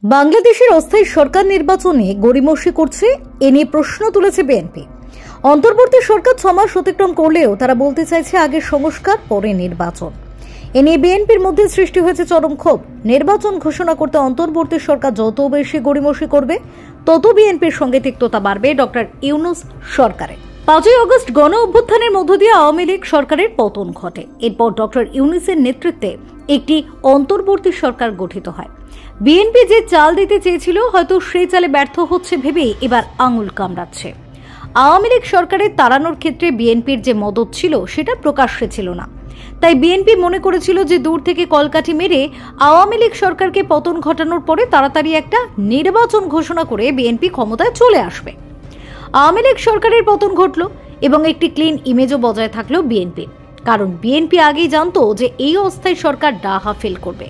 বাংলাদেশের অস্থায়ী সরকার নির্বাচনে গড়িমসি করছে এ নিয়ে প্রশ্ন তুলেছে বিএনপি। অন্তর্বর্তী সরকার 6 মাস অতিক্রম করলেও তারা বলতে চাইছে আগে সংস্কার পরে নির্বাচন। এ নিয়ে বিএনপির মধ্যে সৃষ্টি হয়েছে চরম ক্ষোভ। নির্বাচন ঘোষণা করতে অন্তর্বর্তী সরকার যত বেশি গড়িমসি করবে তত বিএনপির সঙ্গে তিক্ততা বাড়বে ডক্টর ইউনূস সরকারের। 5 আগস্ট গণ অভ্যুত্থানের মধ্য দিয়ে আওয়ামী লীগ সরকারের পতন ঘটে। এরপর ডক্টর ইউনূসের নেতৃত্বে একটি অন্তর্বর্তী সরকার গঠিত হয়। বিএনপি যে চাল দিতে চেয়েছিল হয়তো সেই চালে ব্যর্থ হচ্ছে ভেবেই এবার আঙুল কামড়াচ্ছে। আওয়ামী লীগ সরকারের তাড়ানোর ক্ষেত্রে বিএনপির যে মদত ছিল সেটা প্রকাশ্যে ছিল না। তাই বিএনপি মনে করেছিল যে দূর থেকে কলকাঠি মেরে আওয়ামী লীগ সরকারকে পতন ঘটানোর পরে তাড়াতাড়ি একটা নির্বাচন ঘোষণা করে বিএনপি ক্ষমতায় চলে আসবে। আওয়ামী লীগ সরকারের পতন ঘটল এবং একটি ক্লিন ইমেজও বজায় থাকলো বিএনপি, কারণ বিএনপি আগেই জানতো যে এই অস্থায়ী সরকার ডাহা ফেল করবে।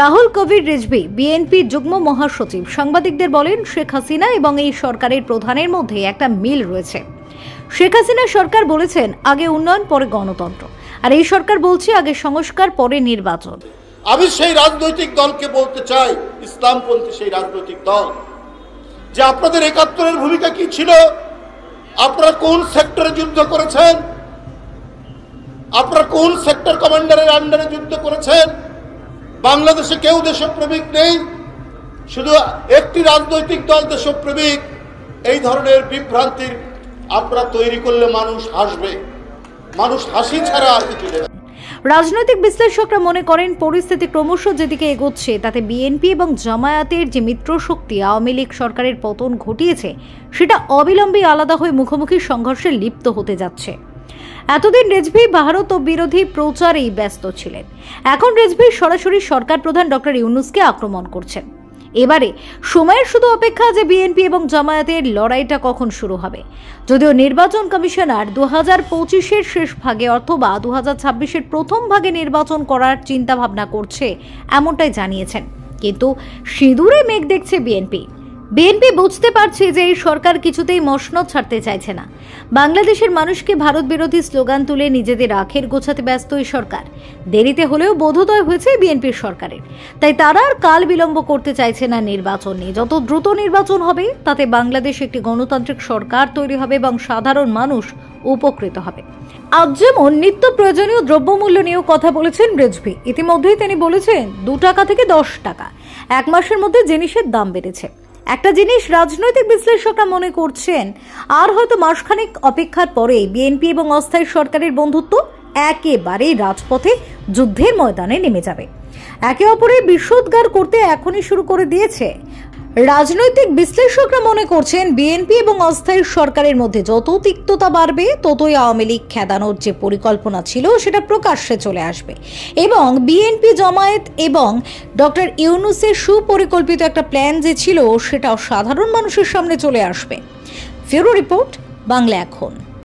রাহুল কবির রিজভী, বিএনপির যুগ্ম মহাসচিব, সাংবাদিকদের বলেন, শেখ হাসিনা এবং এই সরকারের প্রধানের মধ্যে একটা মিল রয়েছে। শেখ হাসিনা সরকার বলেছেন আগে উন্নয়ন পরে গণতন্ত্র, আর এই সরকার বলছে আগে সংস্কার পরে নির্বাচন। আমি সেই রাজনৈতিক দলকে বলতে চাই, ইসলামপন্থী সেই রাজনৈতিক দল, যে আপনাদের ৭১-এর ভূমিকা কি ছিল? আপনারা কোন সেক্টরে যুদ্ধ করেছেন? আপনারা কোন সেক্টর কমান্ডারের আন্ডারে যুদ্ধ করেছেন? বাংলাদেশে কেউ দেশপ্রেমিক নেই, শুধু একটি রাজনৈতিক দল দেশপ্রেমিক। এই ধরনের বিভ্রান্তির আপনারা তৈরি করলে মানুষ হাসবে, মানুষ হাসি ছাড়া আর কিছু নেই। রাজনৈতিক বিশ্লেষকরা মনে করেন পরিস্থিতি ক্রমশ যেদিকে এগোচ্ছে তাতে বিএনপি এবং জামায়াতের যে মিত্র শক্তি আওয়ামী লীগ সরকারের পতন ঘটিয়েছে সেটা অবিলম্বে আলাদা হয়ে মুখোমুখি সংঘর্ষে লিপ্ত হতে যাচ্ছে। এতদিন রিজভী ভারত ও বিরোধী প্রচারেই ব্যস্ত ছিলেন, এখন রিজভী সরাসরি সরকার প্রধান ডক্টর ইউনূসকে আক্রমণ করছেন। এবারে সময়ের শুধু অপেক্ষা যে বিএনপি এবং জামায়াতের লড়াইটা কখন শুরু হবে। যদিও নির্বাচন কমিশনার 2025-এর শেষ ভাগে অথবা 2026-এর প্রথম ভাগে নির্বাচন করার চিন্তা ভাবনা করছে এমনটাই জানিয়েছেন, কিন্তু সিঁদুরে মেঘ দেখছে বিএনপি বুঝতে পারছে যে এই সরকার কিছুতেই মসনদ ছাড়তে চাইছে না। বাংলাদেশের মানুষকে ভারত বিরোধী স্লোগান তুলে নিজেদের আখের গোছাতে ব্যস্ত এই সরকার। দেরিতে হলেও বোধোদয় হয়েছে বিএনপির সরকারের, তাই তারা আর কাল বিলম্ব করতে চাইছে না নির্বাচন নিয়ে। যত দ্রুত নির্বাচন হবে তাতে বাংলাদেশ একটি গণতান্ত্রিক সরকার তৈরি হবে এবং সাধারণ মানুষ উপকৃত হবে। আজ যেমন নিত্য প্রয়োজনীয় দ্রব্যমূল্য নিয়েও কথা বলেছেন রিজভী। ইতিমধ্যেই তিনি বলেছেন 2 টাকা থেকে 10 টাকা 1 মাসের মধ্যে জিনিসের দাম বেড়েছে। একটা জিনিস রাজনৈতিক বিশ্লেষকরা মনে করছেন, আর হয়তো মাসখানেক অপেক্ষার পরে বিএনপি এবং অস্থায়ী সরকারের বন্ধুত্ব একেবারেই রাজপথে যুদ্ধের ময়দানে নেমে যাবে। একে অপরের বিষোদ্গার করতে এখনই শুরু করে দিয়েছে। রাজনৈতিক বিশ্লেষকরা মনে করছেন বিএনপি এবং অস্থায়ী সরকারের মধ্যে যত তিক্ততা বাড়বে ততই আওয়ামী লীগ খেদানোর যে পরিকল্পনা ছিল সেটা প্রকাশ্যে চলে আসবে এবং বিএনপি, জামায়াত এবং ডক্টর ইউনূসের সুপরিকল্পিত একটা প্ল্যান যে ছিল সেটাও সাধারণ মানুষের সামনে চলে আসবে। ফেরো রিপোর্ট, বাংলা এখন।